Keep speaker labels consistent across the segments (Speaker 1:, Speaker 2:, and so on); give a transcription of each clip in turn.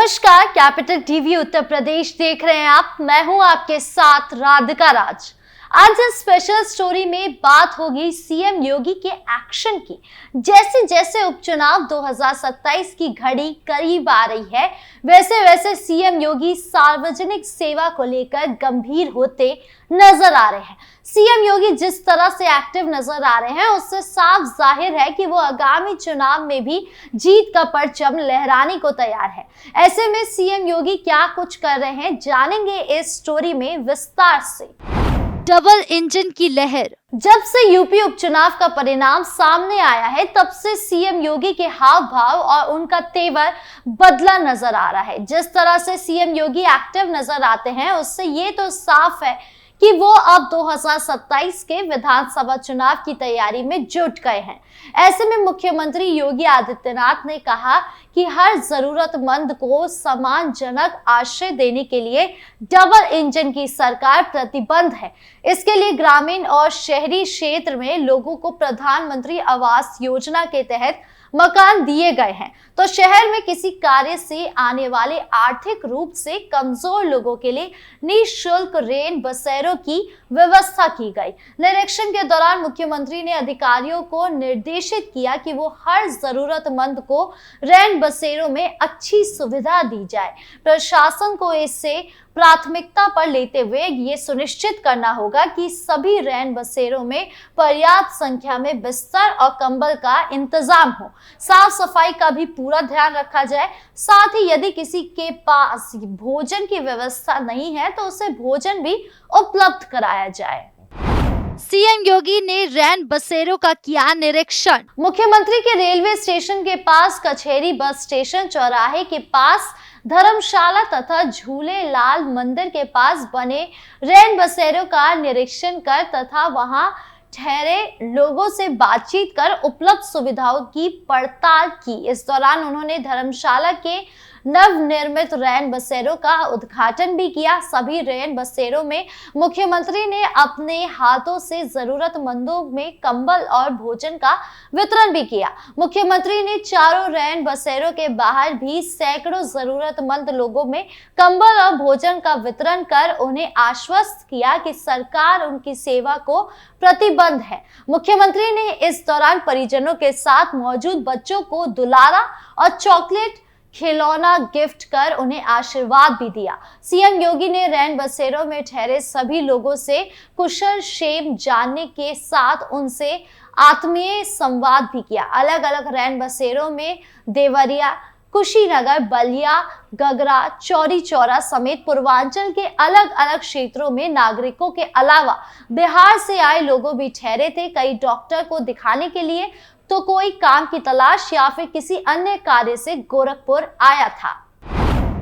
Speaker 1: नमस्कार, capital TV Uttar Pradesh देख रहे हैं आप। मैं हूं आपके साथ राधिका राज। आज इस स्पेशल स्टोरी में बात होगी सीएम योगी के एक्शन की। जैसे जैसे उपचुनाव 2027 की घड़ी करीब आ रही है, वैसे वैसे सीएम योगी सार्वजनिक सेवा को लेकर गंभीर होते नजर आ रहे हैं। सीएम योगी जिस तरह से एक्टिव नजर आ रहे हैं, उससे साफ जाहिर है कि वो आगामी चुनाव में भी जीत का परचम लहराने को तैयार है। ऐसे में सीएम योगी क्या कुछ कर रहे हैं, जानेंगे इस स्टोरी में विस्तार से। डबल इंजन की लहर। जब से यूपी उपचुनाव का परिणाम सामने आया है, तब से सीएम योगी के हाव भाव और उनका तेवर बदला नजर आ रहा है। जिस तरह से सीएम योगी एक्टिव नजर आते हैं, उससे ये तो साफ है कि वो अब 2027 के विधानसभा चुनाव की तैयारी में जुट गए हैं। ऐसे में मुख्यमंत्री योगी आदित्यनाथ ने कहा कि हर जरूरतमंद को सम्मानजनक आश्रय देने के लिए डबल इंजन की सरकार प्रतिबद्ध है। इसके लिए ग्रामीण और शहरी क्षेत्र में लोगों को प्रधानमंत्री आवास योजना के तहत मकान दिए गए हैं, तो शहर में किसी कार्य से आने वाले आर्थिक रूप से कमजोर लोगों के लिए निःशुल्क रैन बसेरों की व्यवस्था की गई। निरीक्षण के दौरान मुख्यमंत्री ने अधिकारियों को निर्देशित किया कि वो हर जरूरतमंद को रैन बसेरों में अच्छी सुविधा दी जाए। प्रशासन को इससे प्राथमिकता पर लेते हुए ये सुनिश्चित करना होगा कि सभी रैन बसेरों में पर्याप्त संख्या में बिस्तर और कंबल का इंतजाम हो। साफ सफाई का भी पूरा ध्यान रखा जाए। साथ ही यदि किसी के पास भोजन की व्यवस्था नहीं है, तो उसे भोजन भी उपलब्ध कराया जाए। सीएम योगी ने रैन बसेरों का किया निरीक्षण। मुख्यमंत्री के रेलवे स्टेशन के पास, कचहरी बस स्टेशन चौराहे के पास, धर्मशाला तथा झूले लाल मंदिर के पास बने रैन बसेरों का निरीक्षण कर तथा वहां ठहरे लोगों से बातचीत कर उपलब्ध सुविधाओं की पड़ताल की। इस दौरान उन्होंने धर्मशाला के नवनिर्मित रैन बसेरों का उद्घाटन भी किया। सभी रैन बसेरों में मुख्यमंत्री ने अपने हाथों से जरूरतमंदों में कंबल और भोजन का वितरण भी किया। मुख्यमंत्री ने चारों रैन बसेरों के बाहर भी सैकड़ों जरूरतमंद लोगों में कंबल और भोजन का वितरण कर उन्हें आश्वस्त किया कि सरकार उनकी सेवा को प्रतिबद्ध है। मुख्यमंत्री ने इस दौरान परिजनों के साथ मौजूद बच्चों को दुलारा और चॉकलेट खिलौना गिफ्ट कर उन्हें आशीर्वाद भी दिया। सीएम योगी ने रैन बसेरों में ठहरे सभी लोगों से कुशल क्षेम जानने के साथ उनसे आत्मीय संवाद भी किया। अलग अलग रैन बसेरों में देवरिया, कुशीनगर, बलिया, गगरा, चौरी चौरा समेत पूर्वांचल के अलग अलग क्षेत्रों में नागरिकों के अलावा बिहार से आए लोगों भी ठहरे थे। कई डॉक्टर को दिखाने के लिए, तो कोई काम की तलाश या फिर किसी अन्य कार्य से गोरखपुर आया था।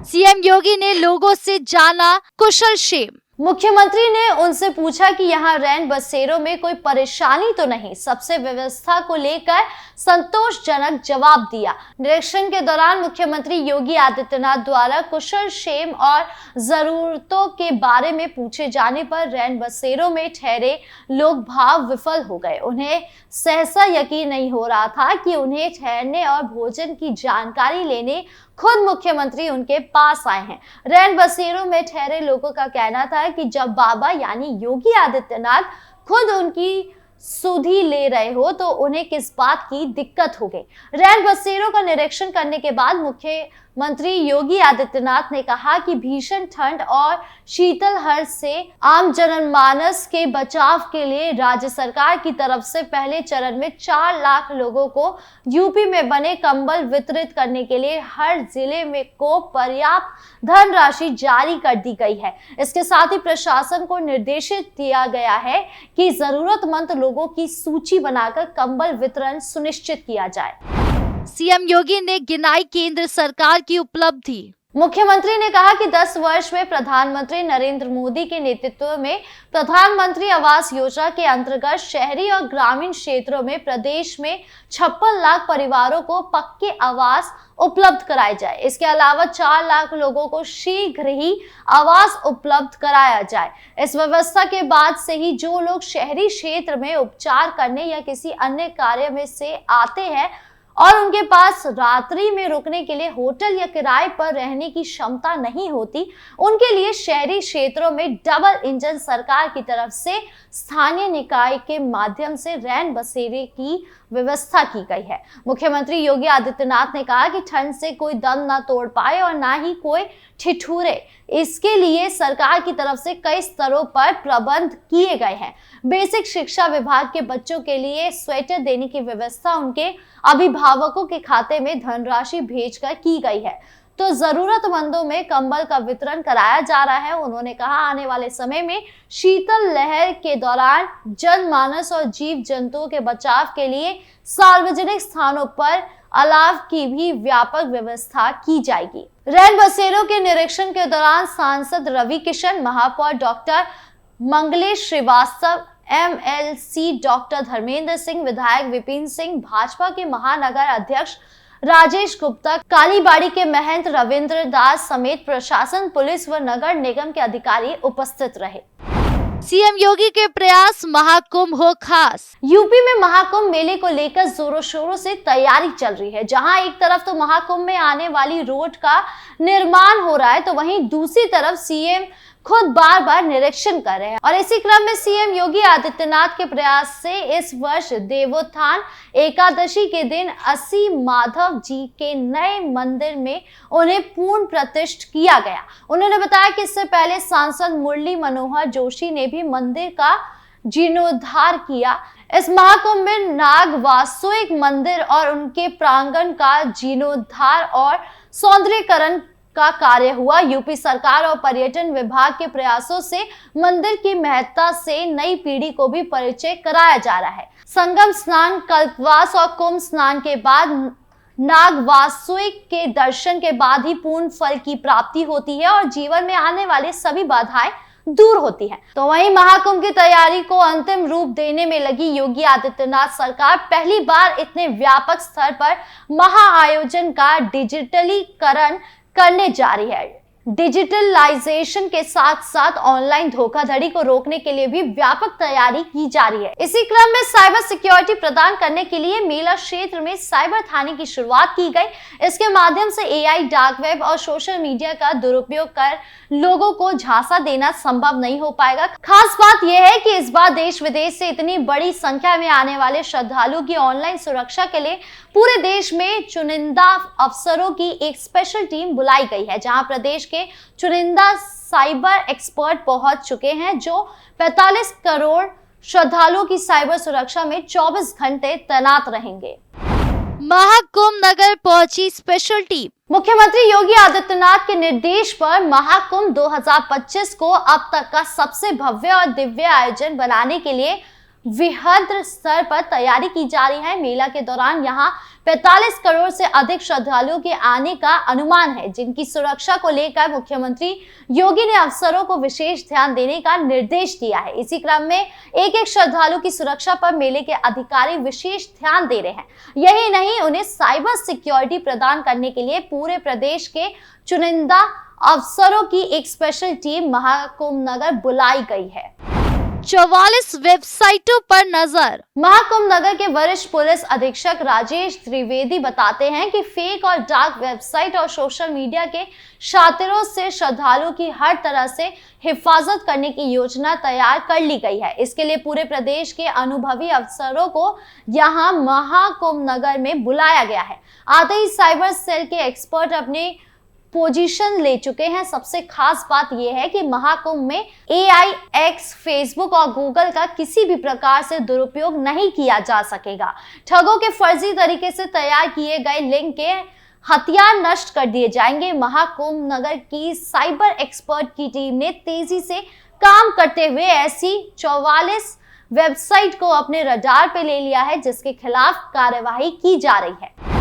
Speaker 1: सीएम योगी ने लोगों से जाना कुशल क्षेम। मुख्यमंत्री ने उनसे पूछा कि यहाँ रैन बसेरों में कोई परेशानी तो नहीं। सबसे व्यवस्था को लेकर संतोषजनक जवाब दिया। निरीक्षण के दौरान मुख्यमंत्री योगी आदित्यनाथ द्वारा कुशल क्षेम और जरूरतों के बारे में पूछे जाने पर रैन बसेरों में ठहरे लोग भाव विफल हो गए। उन्हें सहसा यकीन नहीं हो रहा था कि उन्हें ठहरने और भोजन की जानकारी लेने खुद मुख्यमंत्री उनके पास आए हैं। रैन बसेरों में ठहरे लोगों का कहना था कि जब बाबा यानी योगी आदित्यनाथ खुद उनकी सुधि ले रहे हो, तो उन्हें किस बात की दिक्कत हो गई। रैन बसेरों का निरीक्षण करने के बाद मुख्यमंत्री योगी आदित्यनाथ ने कहा कि भीषण ठंड और शीतलहर से आम जनमानस के बचाव के लिए राज्य सरकार की तरफ से पहले चरण में 4 लाख लोगों को यूपी में बने कंबल वितरित करने के लिए हर जिले में को पर्याप्त धनराशि जारी कर दी गई है। इसके साथ ही प्रशासन को निर्देशित दिया गया है कि जरूरतमंद लोगों की सूची बनाकर कंबल वितरण सुनिश्चित किया जाए। सीएम योगी ने गिनाई केंद्र सरकार की उपलब्धि। मुख्यमंत्री ने कहा कि 10 वर्ष में प्रधानमंत्री नरेंद्र मोदी के नेतृत्व में प्रधानमंत्री आवास योजना के अंतर्गत शहरी और ग्रामीण क्षेत्रों में प्रदेश में 56 लाख परिवारों को पक्के आवास उपलब्ध कराए जाए। इसके अलावा 4 लाख लोगों को शीघ्र ही आवास उपलब्ध कराया जाए। इस व्यवस्था के बाद से ही जो लोग शहरी क्षेत्र में उपचार करने या किसी अन्य कार्य में से आते हैं, और उनके पास रात्रि में रुकने के लिए होटल या किराए पर रहने की क्षमता नहीं होती, उनके लिए शहरी क्षेत्रों में डबल इंजन सरकार की तरफ से स्थानीय निकाय के माध्यम से रैन बसेरे की व्यवस्था की गई है। मुख्यमंत्री योगी आदित्यनाथ ने कहा कि ठंड से कोई दम ना तोड़ पाए और ना ही कोई ठिठुरे, इसके लिए सरकार की तरफ से कई स्तरों पर प्रबंध किए गए हैं। बेसिक शिक्षा विभाग के बच्चों के लिए स्वेटर देने की व्यवस्था उनके अभिभावकों के खाते में धनराशि भेजकर की गई है, तो जरूरतमंदों में कंबल का वितरण कराया जा रहा है। उन्होंने कहा, आने वाले समय में शीतल लहर के दौरान जनमानस और जीव जंतुओं के बचाव के लिए सार्वजनिक स्थानों पर अलाव की भी व्यापक व्यवस्था की जाएगी। रैन बसेरों के निरीक्षण के दौरान सांसद रवि किशन, महापौर doctor Manglesh Shrivastava, MLC doctor Dharmendra Singh, विधायक विपिन सिंह, भाजपा के महानगर अध्यक्ष राजेश गुप्ता, कालीबाड़ी के महंत रविंद्र दास समेत प्रशासन, पुलिस व नगर निगम के अधिकारी उपस्थित रहे। सीएम योगी के प्रयास, महाकुंभ हो खास। यूपी में महाकुंभ मेले को लेकर जोरों शोरों से तैयारी चल रही है। जहां एक तरफ तो महाकुंभ में आने वाली रोड का निर्माण हो रहा है, तो वहीं दूसरी तरफ सीएम खुद बार बार निरीक्षण कर रहे हैं। और इसी क्रम में सीएम योगी आदित्यनाथ के प्रयास से इस वर्ष देवोत्थान एकादशी के दिन अस्सी माधव जी के नए मंदिर में उन्हें पूर्ण प्रतिष्ठित किया गया। उन्होंने बताया कि इससे पहले सांसद मुरली मनोहर जोशी ने भी मंदिर का जीर्णोद्धार किया। इस महाकुंभ में नाग वास्तुक मंदिर और उनके प्रांगण का जीर्णोद्धार और सौंदर्यीकरण का कार्य हुआ। यूपी सरकार और पर्यटन विभाग के प्रयासों से मंदिर की महत्ता से नई पीढ़ी को भी परिचय कराया जा रहा है। संगम स्नान, कल्पवास और कुंभ स्नान के बाद नाग वास्तुक के दर्शन के बाद ही पूर्ण फल की प्राप्ति होती है और जीवन में आने वाले सभी बाधाएं दूर होती है। तो वहीं महाकुंभ की तैयारी को अंतिम रूप देने में लगी योगी आदित्यनाथ सरकार पहली बार इतने व्यापक स्तर पर महाआयोजन का डिजिटलीकरण करने जा रही है। डिजिटलाइजेशन के साथ साथ ऑनलाइन धोखाधड़ी को रोकने के लिए भी व्यापक तैयारी की जा रही है। इसी क्रम में साइबर सिक्योरिटी प्रदान करने के लिए मेला क्षेत्र में साइबर थाने की शुरुआत की गई। इसके माध्यम से एआई, डार्क वेब और सोशल मीडिया का दुरुपयोग कर लोगों को झांसा देना संभव नहीं हो पाएगा। खास बात यह है कि इस बार देश विदेश से इतनी बड़ी संख्या में आने वाले श्रद्धालुओं की ऑनलाइन सुरक्षा के लिए पूरे देश में चुनिंदा अफसरों की एक स्पेशल टीम बुलाई गई है, जहां प्रदेश के चुनिंदा साइबर एक्सपर्ट पहुंच चुके हैं, जो 45 करोड़ श्रद्धालुओं की साइबर सुरक्षा में 24 घंटे तैनात रहेंगे। महाकुंभ नगर पहुंची स्पेशल टीम। मुख्यमंत्री योगी आदित्यनाथ के निर्देश पर महाकुंभ 2025 को अब तक का सबसे भव्य और दिव्य आयोजन बनाने के लिए वृहद स्तर पर तैयारी की जा रही है। मेला के दौरान यहां 45 करोड़ से अधिक श्रद्धालुओं के आने का अनुमान है, जिनकी सुरक्षा को लेकर मुख्यमंत्री योगी ने अफसरों को विशेष ध्यान देने का निर्देश दिया है। इसी क्रम में एक एक श्रद्धालु की सुरक्षा पर मेले के अधिकारी विशेष ध्यान दे रहे हैं। यही नहीं, उन्हें साइबर सिक्योरिटी प्रदान करने के लिए पूरे प्रदेश के चुनिंदा अफसरों की एक स्पेशल टीम महाकुंभ नगर बुलाई गई है। 44 वेबसाइटों पर नजर। महाकुंभ नगर के वरिष्ठ पुलिस अधीक्षक राजेश त्रिवेदी बताते हैं कि फेक और डार्क वेबसाइट और सोशल मीडिया के शातिरों से श्रद्धालुओं की हर तरह से हिफाजत करने की योजना तैयार कर ली गई है। इसके लिए पूरे प्रदेश के अनुभवी अफसरों को यहां महाकुंभ नगर में बुलाया गया है। आते ही साइबर सेल के एक्सपर्ट अपने पोजीशन ले चुके हैं। सबसे खास बात यह है कि महाकुंभ में AIX, फेसबुक और गूगल का किसी भी प्रकार से दुरुपयोग नहीं किया जा सकेगा। ठगों के फर्जी तरीके से तैयार किए गए लिंक के हथियार नष्ट कर दिए जाएंगे। महाकुंभ नगर की साइबर एक्सपर्ट की टीम ने तेजी से काम करते हुए ऐसी 44 वेबसाइट को अपने रडार पे ले लिया है, जिसके खिलाफ कार्यवाही की जा रही है।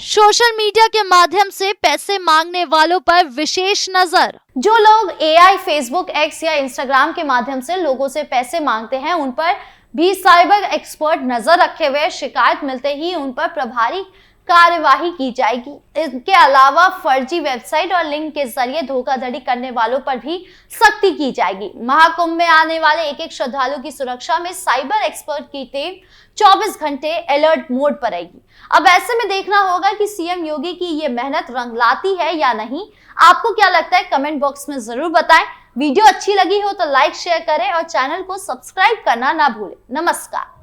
Speaker 1: सोशल मीडिया के माध्यम से पैसे मांगने वालों पर विशेष नजर। जो लोग AI, फेसबुक, X या इंस्टाग्राम के माध्यम से लोगों से पैसे मांगते हैं, उन पर भी साइबर एक्सपर्ट नजर रखे हुए। शिकायत मिलते ही उन पर प्रभारी कार्यवाही की जाएगी। इसके अलावा फर्जी वेबसाइट और लिंक के जरिए धोखाधड़ी करने वालों पर भी सख्ती की जाएगी। महाकुंभ में आने वाले एक श्रद्धालु की सुरक्षा में साइबर एक्सपर्ट की टीम 24 घंटे अलर्ट मोड पर रहेगी। अब ऐसे में देखना होगा कि सीएम योगी की ये मेहनत रंग लाती है या नहीं। आपको क्या लगता है, कमेंट बॉक्स में जरूर बताएं। वीडियो अच्छी लगी हो तो लाइक शेयर करें और चैनल को सब्सक्राइब करना ना भूलें। नमस्कार।